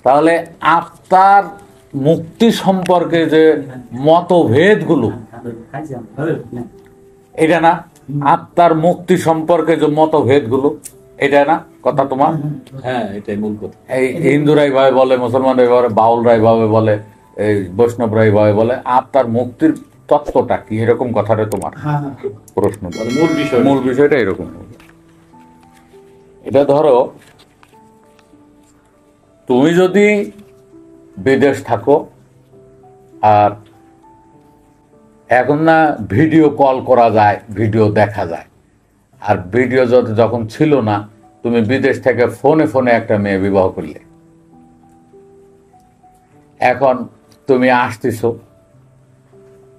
তাহলে আত্মার মুক্তি সম্পর্কে যে মতভেদগুলো, এটা না, আত্মার মুক্তি সম্পর্কে যে মতভেদগুলো, এটা না কথা তোমার? হ্যাঁ, এটাই মূল কথা। এই হিন্দুরাই ভাবে বলে, মুসলমানরাই বলে, বাউলরাই ভাবে বলে, এই বৈষ্ণবরাই ভাবে বলে, আত্মার মুক্তির তত্ত্বটা কি, এরকম কথাটা তোমার প্রশ্ন। মূল বিষয়টা এরকম। এটা ধরো, তুমি যদি বিদেশ থাকো, আর এখন না ভিডিও কল করা যায়, ভিডিও দেখা যায়, আর ভিডিও যখন ছিল না, তুমি বিদেশ থেকে ফোনে ফোনে একটা মেয়ে বিবাহ করলে, এখন তুমি আসতেছো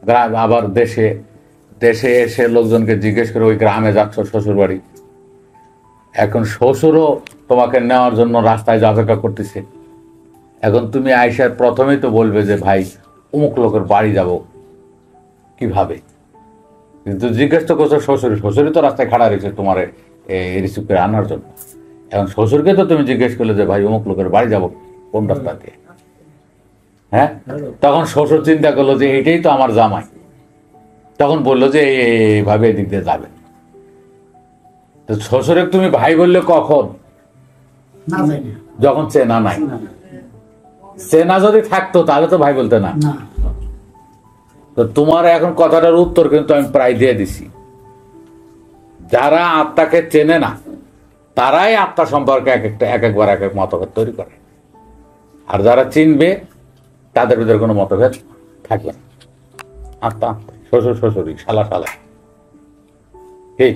গ্রাম, আবার দেশে এসে লোকজনকে জিজ্ঞেস করে ওই গ্রামে যাচ্ছ শ্বশুর বাড়ি, এখন শ্বশুরও তোমাকে নেওয়ার জন্য রাস্তায় অপেক্ষা করতেছে। এখন তুমি আইসার প্রথমেই তো বলবে যে ভাই অমুক লোকের বাড়ি যাব, কিভাবে? কিন্তু জিজ্ঞেস তো করছো শ্বশুরই তো রাস্তায় খাড়া রয়েছে তোমার রিসিভ করে আনার জন্য। এখন শ্বশুরকে তো তুমি জিজ্ঞেস করলে যে ভাই অমুক লোকের বাড়ি যাব কোন রাস্তা দিয়ে, হ্যাঁ? তখন শ্বশুর চিন্তা করলো যে এটাই তো আমার জামাই, তখন বললো যে এইভাবে এদিক দিয়ে যাবে। তো শ্বশুরে তুমি ভাই বললে কখন? যখন চেনা নাই। চেনা যদি থাকতো তাহলে তো ভাই বলতে না। তো তোমার এখন কথাটার উত্তর কিন্তু আমি প্রায় দিয়ে দিছি। যারা আত্মাকে চেনে না তারাই আত্মা সম্পর্কে এক একবার এক এক মতভেদ তৈরি করে, আর যারা চিনবে তাদের ভিতরে কোনো মতভেদ থাকবে না। আত্মা শ্বশুর শ্বশুরই, শালা শালা, ঠিক?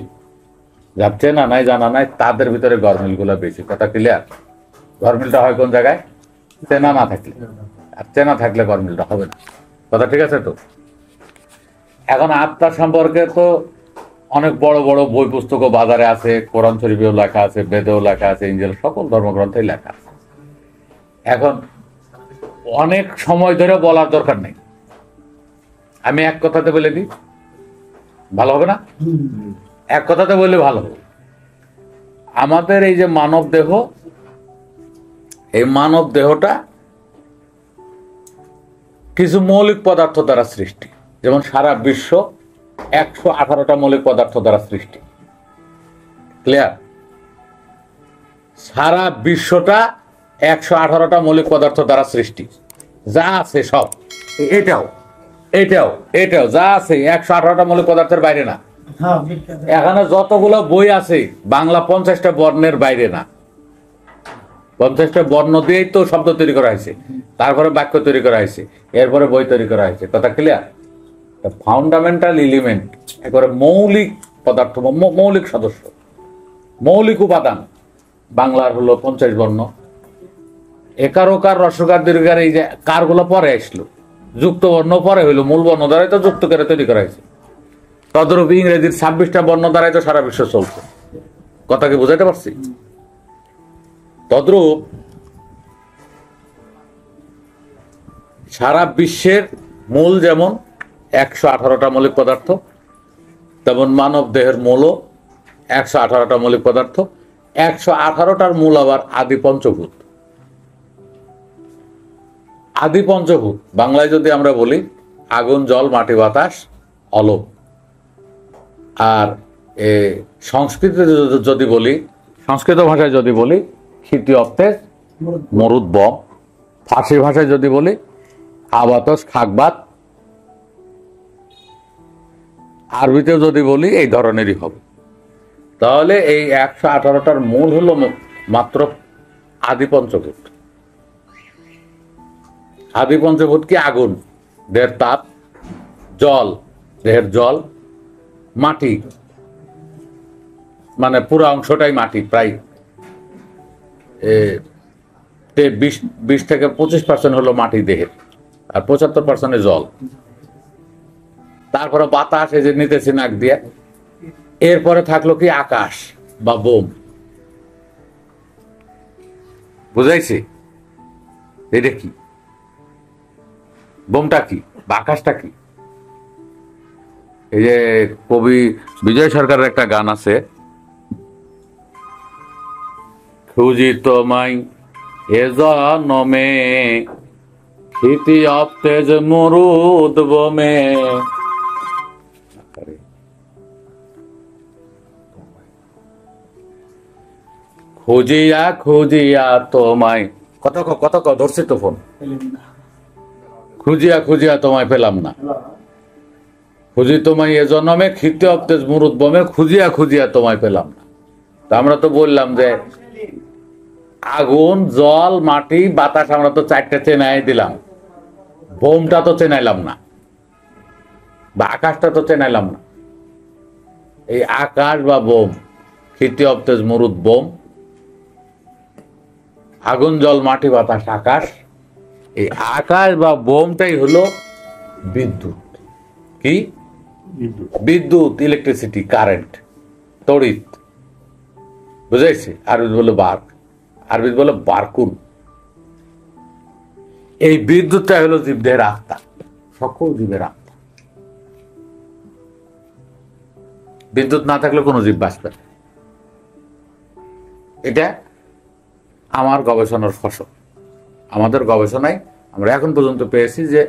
যার চেনা নাই জানা নাই তাদের ভিতরে গরমিল গুলা বেশি। কথা ক্লিয়ার? গরমিলটা হয় কোন জায়গায়? চেনা না থাকলে। আর চেনা থাকলে গরমিলটা হবে না। কথা ঠিক আছে তো? এখন আত্মা সম্পর্কে তো অনেক বড় বড় বই পুস্তকও বাজারে আছে, কোরআন শরীফেও লেখা আছে, বেদেও লেখা আছে, ইঞ্জিল সকল ধর্মগ্রন্থেই লেখা আছে। এখন অনেক সময় ধরে বলার দরকার নেই, আমি এক কথাতে বলে দিই, ভালো হবে না? এক কথাতে বললে ভালো হবে। আমাদের এই যে মানব দেহ, এই মানব দেহটা কিছু মৌলিক পদার্থ দ্বারা সৃষ্টি। যেমন সারা বিশ্ব 118টা মৌলিক পদার্থ দ্বারা সৃষ্টি। ক্লিয়ার? সারা বিশ্বটা 118টা মৌলিক পদার্থ দ্বারা সৃষ্টি। যা আছে সব, এটাও এটাও এটাও যা আছে 118টা মৌলিক পদার্থের বাইরে না। এখানে যতগুলো বই আছে বাংলা 50টা বর্ণের বাইরে না। 50টা বর্ণ দিয়েই তো শব্দ তৈরি করা হয়েছে, তারপরে বাক্য তৈরি করা হয়েছে, এরপরে বই তৈরি করা হয়েছে। কথা ক্লিয়ার? ফাউন্ডামেন্টাল এলিমেন্ট, একেবারে মৌলিক পদার্থ, মৌলিক সদস্য, মৌলিক উপাদান বাংলার হলো 50 বর্ণ। একার ওকার রসকার দীর্ঘার এই যে কারগুলো পরে আসলো, যুক্ত বর্ণ পরে হইলো, মূল বর্ণ দ্বারাই তো যুক্ত করে তৈরি করা হয়েছে। তদরূপ ইংরেজির 26টা বর্ণ দ্বারাই তো সারা বিশ্ব চলছে। কথা কি বুঝাইতে পারছি? তদ্রূপ সারা বিশ্বের মূল যেমন 118টা মৌলিক পদার্থ, তেমন মানব দেহের মূলও 118টা মৌলিক পদার্থ। 118টার মূল আবার আদি পঞ্চভূত। আদি পঞ্চভূত বাংলায় যদি আমরা বলি আগুন, জল, মাটি, বাতাস, অলম। আর সংস্কৃতে যদি বলি, সংস্কৃত ভাষায় যদি বলি ক্ষিতি, অপ্তেজ, মরুদ, বম। ফার্সি ভাষায় যদি বলি আবাতস, খাকবাত। আরবিতেও যদি বলি এই ধরনেরই হবে। তাহলে এই 118টার মূল হলো মাত্র আদি পঞ্চভূত। আদি পঞ্চভূত কি? আগুন, দেহের তাপ; জল, দেহের জল; মাটি, মানে পুরো অংশটাই মাটি, প্রায় 20 থেকে 25% হলো মাটি দেহের, আর 75% জল। তারপরে বাতাস, এই যে নিতেছি নাক দিয়ে। এরপরে থাকলো কি? আকাশ বা বোম। বুঝাইছি? এটা কি? বোমটা কি বা আকাশটা কি? এই যে কবি বিজয় সরকারের একটা গান আছে, খুঁজি তোমায় এ জনমে ক্ষিতি অপ্তেজ মুরুদ বোমে। খুঁজিয়া খুঁজিয়া তোমায়, কত ধরছি তো ফোন, খুঁজিয়া খুঁজিয়া তোমায় পেলাম না। খুঁজি তোমায় এ জন্মে ক্ষিতি অপ্তেজ মুরুদ বোমে, খুঁজিয়া খুঁজিয়া তোমায় পেলাম না। তা আমরা তো বললাম যে আগুন, জল, মাটি, বাতাস আমরা তো চারটে চেনাই দিলাম, বোমটা তো চেনাইলাম না, বা আকাশটা তো চেনাইলাম না। এই আকাশ বা বোম, ক্ষিতি অপ্তেজ মুরুদ বোম, আগুন, জল, মাটি, বাতাস, আকাশ, এই আকাশ বা বোমটাই হলো বিদ্যুৎ। কি বিদ্যুৎ? ইলেকট্রিসিটি, কারেন্ট, তড়িৎ, বুঝাইছে? আরবি বলে বার্ক, আরবি বলে বারকুন। এই বিদ্যুৎটা হলো জীবদের আত্মা, সকল জীবের আত্মা। বিদ্যুৎ না থাকলে কোনো জীব বাঁচবে না। এটা আমার গবেষণার ফসল। আমাদের গবেষণায় আমরা এখন পর্যন্ত পেয়েছি যে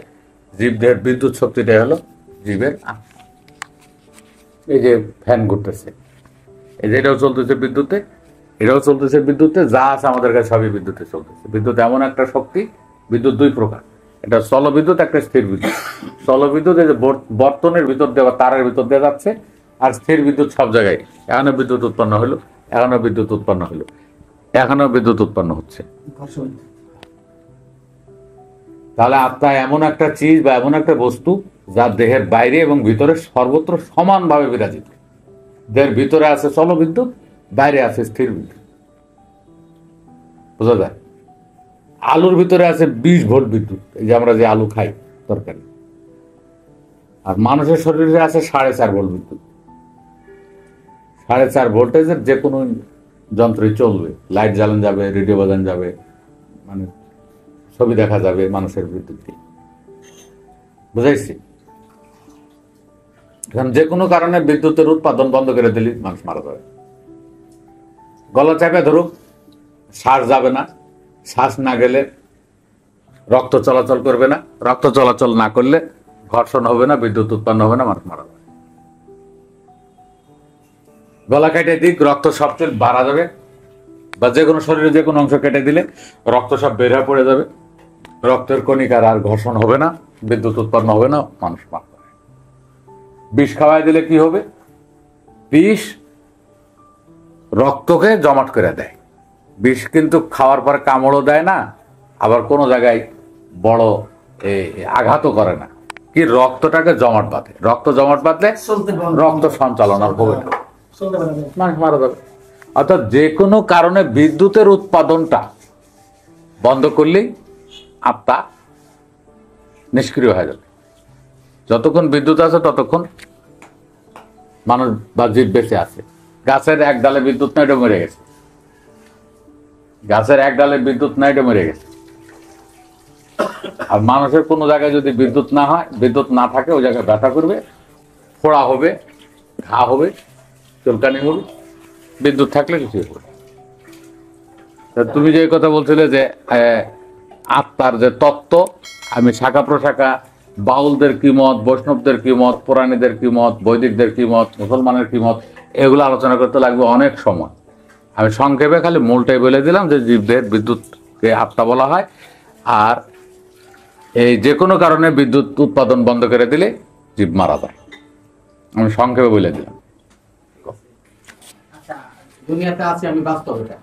জীবদের বিদ্যুৎ শক্তিটা হলো জীবের আত্মা। এই যে ফ্যান ঘুরতেছে, এই যে এটাও চলতেছে বিদ্যুতে, এটাও চলতেছে বিদ্যুতে, যা আছে আমাদের কাছে সবই বিদ্যুতে চলতেছে। বিদ্যুৎ এমন একটা শক্তি, বিদ্যুৎ দুই প্রকার, একটা স্থল বিদ্যুৎ, একটা স্থির বিদ্যুৎ। স্থল বিদ্যুৎ এই যে বর্তনের ভিতর দিয়ে বা তারের ভিতর দিয়ে যাচ্ছে, আর স্থির বিদ্যুৎ সব জায়গায়। এখনো বিদ্যুৎ উৎপন্ন হলো, এখনো বিদ্যুৎ উৎপন্ন হলো, এখনো বিদ্যুৎ উৎপন্ন হচ্ছে। তাহলে আত্মা এমন একটা চিজ বা এমন একটা বস্তু যা দেহের বাইরে এবং ভিতরে সর্বত্র সমানভাবে বিরাজিত। দেহের ভিতরে আছে চল বিদ্যুৎ, বাইরে আছে স্থির বিদ্যুৎ, বোঝা যায়? আলুর ভিতরে আছে 20 ভোল্ট বিদ্যুৎ, এই যে আমরা যে আলু খাই তরকারি। আর মানুষের শরীরে আছে 4.5 ভোল্ট বিদ্যুৎ। 4.5 ভোল্টেজের যে কোনো যন্ত্রই চলবে, লাইট জ্বালানো যাবে, রেডিও বাজানো যাবে, মানে ছবি দেখা যাবে মানুষের বিদ্যুৎ দিয়ে, বুঝাইছি? এখন যে কোনো কারণে বিদ্যুতের উৎপাদন বন্ধ করে দিলে মানুষ মারা যাবে। গলা চাপে ধরুক, শ্বাস যাবে না, শ্বাস না গেলে রক্ত চলাচল করবে না, রক্ত চলাচল না করলে ঘর্ষণ হবে না, বিদ্যুৎ উৎপন্ন হবে না, মানুষ মারা যাবে। গলা কেটে দিক, রক্ত সব চল বাড়া যাবে, বা যে কোনো শরীরে যে কোনো অংশ কেটে দিলে রক্ত সব বের হয়ে পড়ে যাবে, রক্তের কণিকার আর ঘর্ষণ হবে না, বিদ্যুৎ উৎপন্ন হবে না, মানুষ মারা যাবে। বিষ খাওয়াই দিলে কি হবে? বিষ রক্তকে জমাট করে দেয়। বিষ কিন্তু খাওয়ার পরে কামড়ও দেয় না, আবার কোনো জায়গায় বড় আঘাতও করে না, কি রক্তটাকে জমাট বাঁধে। রক্ত জমাট বাঁধলে রক্ত সঞ্চালন আর হবে না, মানুষ মারা যাবে। অর্থাৎ যে কোনো কারণে বিদ্যুতের উৎপাদনটা বন্ধ করলেই আত্মা নিষ্ক্রিয় হয়ে যাবে। যতক্ষণ বিদ্যুৎ আছে ততক্ষণ মানুষ বা জীব বেঁচে আছে। গাছের এক ডালে বিদ্যুৎ নাই, এটা মরে গেছে। গাছের এক ডালে বিদ্যুৎ নাই, এটা মরে গেছে। আর মানুষের কোনো জায়গায় যদি বিদ্যুৎ না হয়, বিদ্যুৎ না থাকে, ওই জায়গায় ব্যথা করবে, ফোড়া হবে, ঘা হবে, চুলকানি হবে। বিদ্যুৎ থাকলে কিছু হবে। তুমি যে কথা বলছিলে যে আত্মার যে তত্ত্ব, আমি শাখা প্রশাখা, বাউলদের কি মত, বৈষ্ণবদের কি মত, পুরাণীদের কি মত, বৈদিকদের কি মত, মুসলমানের কি মত, এগুলো আলোচনা করতে লাগবে অনেক সময়। আমি সংক্ষেপে খালি মূলটাই বলে দিলাম যে জীবদের বিদ্যুৎকে আত্মা বলা হয়, আর এই যে কোনো কারণে বিদ্যুৎ উৎপাদন বন্ধ করে দিলে জীব মারা যায়। আমি সংক্ষেপে বলে দিলাম। দুনিয়াতে আছে, আমি বাস্তব এটা